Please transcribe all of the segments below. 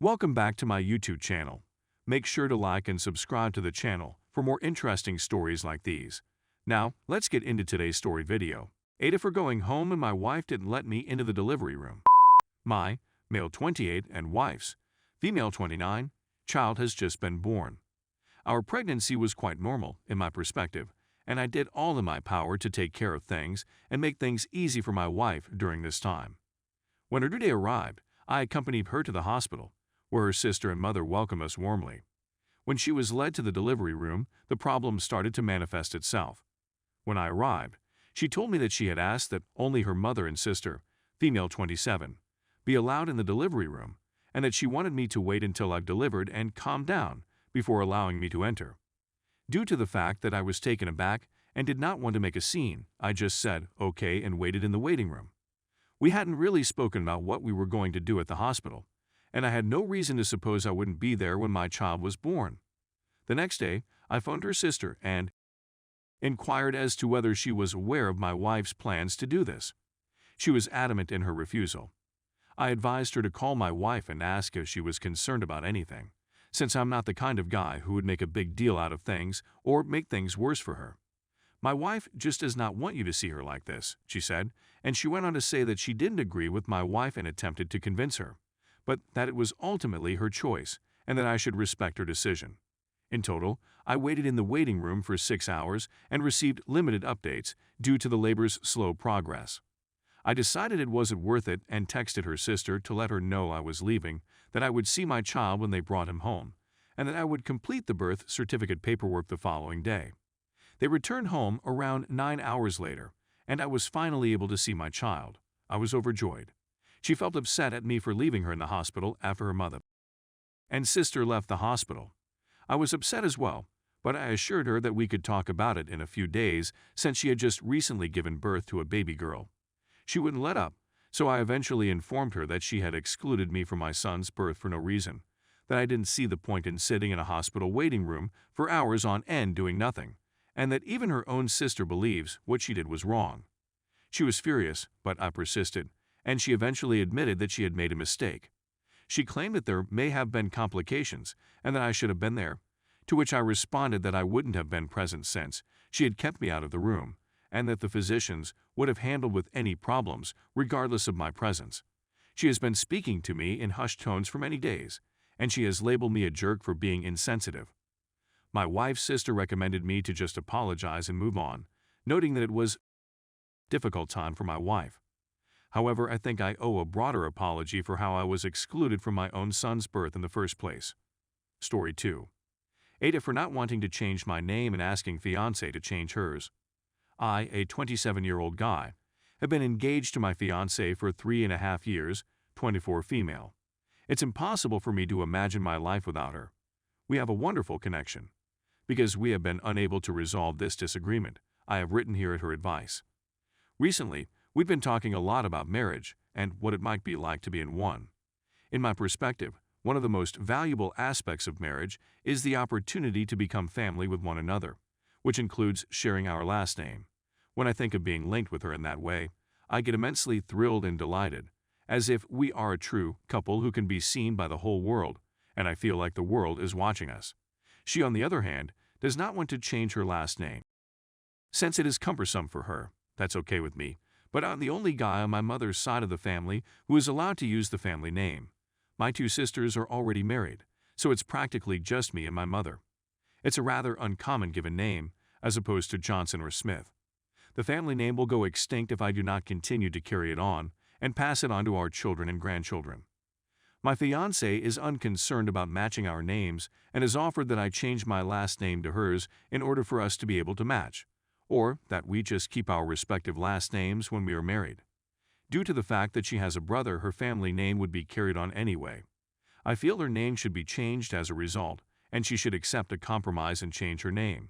Welcome back to my YouTube channel. Make sure to like and subscribe to the channel for more interesting stories like these. Now, let's get into today's story video. AITA for going home and my wife didn't let me into the delivery room. My, male 28 and wife's, female 29, child has just been born. Our pregnancy was quite normal in my perspective, and I did all in my power to take care of things and make things easy for my wife during this time. When her due date arrived, I accompanied her to the hospital, where her sister and mother welcomed us warmly. When she was led to the delivery room, the problem started to manifest itself. When I arrived, she told me that she had asked that only her mother and sister, female 27, be allowed in the delivery room, and that she wanted me to wait until I've delivered and calmed down before allowing me to enter. Due to the fact that I was taken aback and did not want to make a scene, I just said okay and waited in the waiting room. We hadn't really spoken about what we were going to do at the hospital, and I had no reason to suppose I wouldn't be there when my child was born. The next day, I phoned her sister and inquired as to whether she was aware of my wife's plans to do this. She was adamant in her refusal. I advised her to call my wife and ask if she was concerned about anything, since I'm not the kind of guy who would make a big deal out of things or make things worse for her. My wife just does not want you to see her like this, she said, and she went on to say that she didn't agree with my wife and attempted to convince her, but that it was ultimately her choice and that I should respect her decision. In total, I waited in the waiting room for 6 hours and received limited updates due to the labor's slow progress. I decided it wasn't worth it and texted her sister to let her know I was leaving, that I would see my child when they brought him home, and that I would complete the birth certificate paperwork the following day. They returned home around 9 hours later, and I was finally able to see my child. I was overjoyed. She felt upset at me for leaving her in the hospital after her mother and sister left the hospital. I was upset as well, but I assured her that we could talk about it in a few days since she had just recently given birth to a baby girl. She wouldn't let up, so I eventually informed her that she had excluded me from my son's birth for no reason, that I didn't see the point in sitting in a hospital waiting room for hours on end doing nothing, and that even her own sister believes what she did was wrong. She was furious, but I persisted, and she eventually admitted that she had made a mistake. She claimed that there may have been complications and that I should have been there, to which I responded that I wouldn't have been present since she had kept me out of the room, and that the physicians would have handled with any problems regardless of my presence. She has been speaking to me in hushed tones for many days, and she has labeled me a jerk for being insensitive. My wife's sister recommended me to just apologize and move on, noting that it was a difficult time for my wife. However, I think I owe a broader apology for how I was excluded from my own son's birth in the first place. Story 2. AITA for not wanting to change my name and asking fiancé to change hers. I, a 27-year-old guy, have been engaged to my fiancé for 3.5 years, 24 female. It's impossible for me to imagine my life without her. We have a wonderful connection. Because we have been unable to resolve this disagreement, I have written here at her advice. Recently, we've been talking a lot about marriage and what it might be like to be in one. In my perspective, one of the most valuable aspects of marriage is the opportunity to become family with one another, which includes sharing our last name. When I think of being linked with her in that way, I get immensely thrilled and delighted, as if we are a true couple who can be seen by the whole world, and I feel like the world is watching us. She, on the other hand, does not want to change her last name. Since it is cumbersome for her, that's okay with me, but I'm the only guy on my mother's side of the family who is allowed to use the family name. My 2 sisters are already married, so it's practically just me and my mother. It's a rather uncommon given name, as opposed to Johnson or Smith. The family name will go extinct if I do not continue to carry it on and pass it on to our children and grandchildren. My fiancé is unconcerned about matching our names and has offered that I change my last name to hers in order for us to be able to match, or that we just keep our respective last names when we are married. Due to the fact that she has a brother, her family name would be carried on anyway. I feel her name should be changed as a result, and she should accept a compromise and change her name.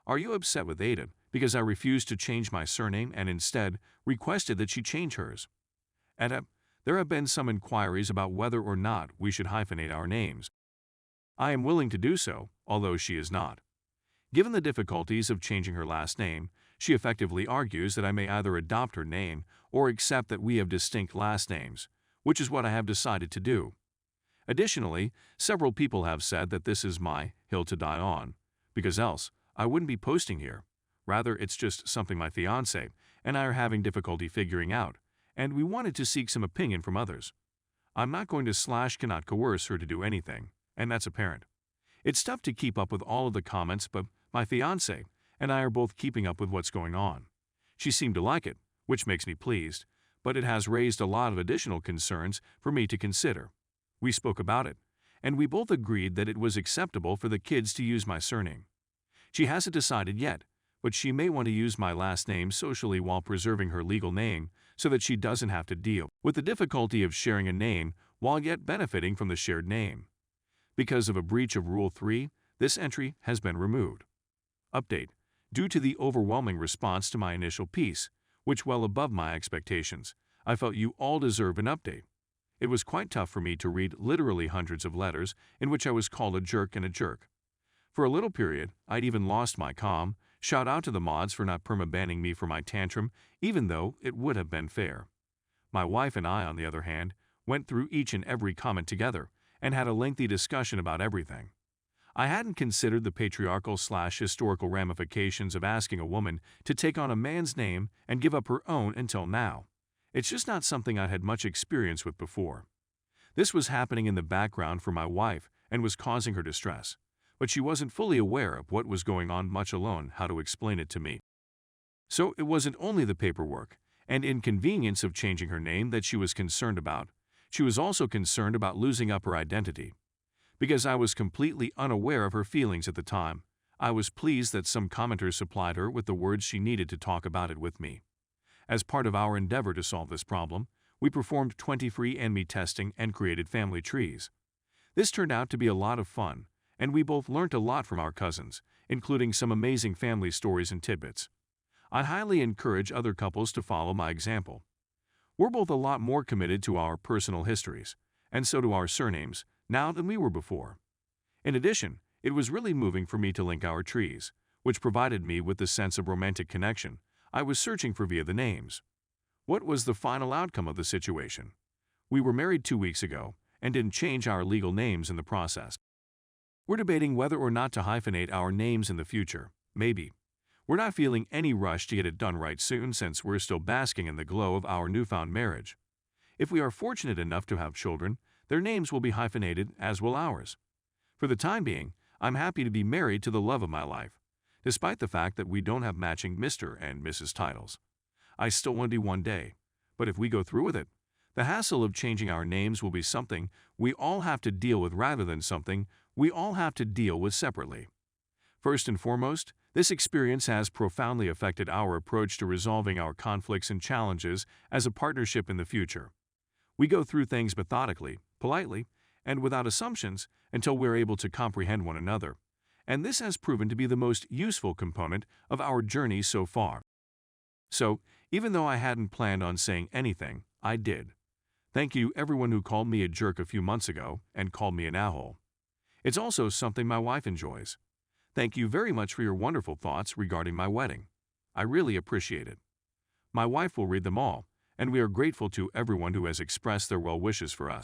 Are you upset with AITA because I refused to change my surname and instead requested that she change hers? AITA, there have been some inquiries about whether or not we should hyphenate our names. I am willing to do so, although she is not. Given the difficulties of changing her last name, she effectively argues that I may either adopt her name or accept that we have distinct last names, which is what I have decided to do. Additionally, several people have said that this is my hill to die on, because else I wouldn't be posting here. Rather, it's just something my fiancé and I are having difficulty figuring out, and we wanted to seek some opinion from others. I'm not going to cannot coerce her to do anything, and that's apparent. It's tough to keep up with all of the comments, but my fiancé and I are both keeping up with what's going on. She seemed to like it, which makes me pleased, but it has raised a lot of additional concerns for me to consider. We spoke about it, and we both agreed that it was acceptable for the kids to use my surname. She hasn't decided yet, but she may want to use my last name socially while preserving her legal name so that she doesn't have to deal with the difficulty of sharing a name while yet benefiting from the shared name. Because of a breach of Rule 3, this entry has been removed. Update: due to the overwhelming response to my initial piece, which well above my expectations, I felt you all deserve an update. It was quite tough for me to read literally hundreds of letters in which I was called a jerk and a jerk. For a little period, I'd even lost my calm. Shout out to the mods for not perma-banning me for my tantrum, even though it would have been fair. My wife and I, on the other hand, went through each and every comment together and had a lengthy discussion about everything. I hadn't considered the patriarchal/historical ramifications of asking a woman to take on a man's name and give up her own until now. It's just not something I had much experience with before. This was happening in the background for my wife and was causing her distress, but she wasn't fully aware of what was going on, much alone how to explain it to me. So it wasn't only the paperwork and inconvenience of changing her name that she was concerned about. She was also concerned about losing up her identity. Because I was completely unaware of her feelings at the time, I was pleased that some commenters supplied her with the words she needed to talk about it with me. As part of our endeavor to solve this problem, we performed 20 free and-me testing and created family trees. This turned out to be a lot of fun, and we both learnt a lot from our cousins, including some amazing family stories and tidbits. I highly encourage other couples to follow my example. We're both a lot more committed to our personal histories, and so to our surnames, now than we were before. In addition, it was really moving for me to link our trees, which provided me with the sense of romantic connection I was searching for via the names. What was the final outcome of the situation? We were married 2 weeks ago and didn't change our legal names in the process. We're debating whether or not to hyphenate our names in the future. Maybe. We're not feeling any rush to get it done right soon since we're still basking in the glow of our newfound marriage. If we are fortunate enough to have children, their names will be hyphenated, as will ours. For the time being, I'm happy to be married to the love of my life, despite the fact that we don't have matching Mr. and Mrs. titles. I still want to one day, but if we go through with it, the hassle of changing our names will be something we all have to deal with rather than something we all have to deal with separately. First and foremost, this experience has profoundly affected our approach to resolving our conflicts and challenges as a partnership in the future. We go through things methodically, politely, and without assumptions until we're able to comprehend one another, and this has proven to be the most useful component of our journey so far. So, even though I hadn't planned on saying anything, I did. Thank you everyone who called me a jerk a few months ago and called me an a-hole. It's also something my wife enjoys. Thank you very much for your wonderful thoughts regarding my wedding. I really appreciate it. My wife will read them all, and we are grateful to everyone who has expressed their well wishes for us.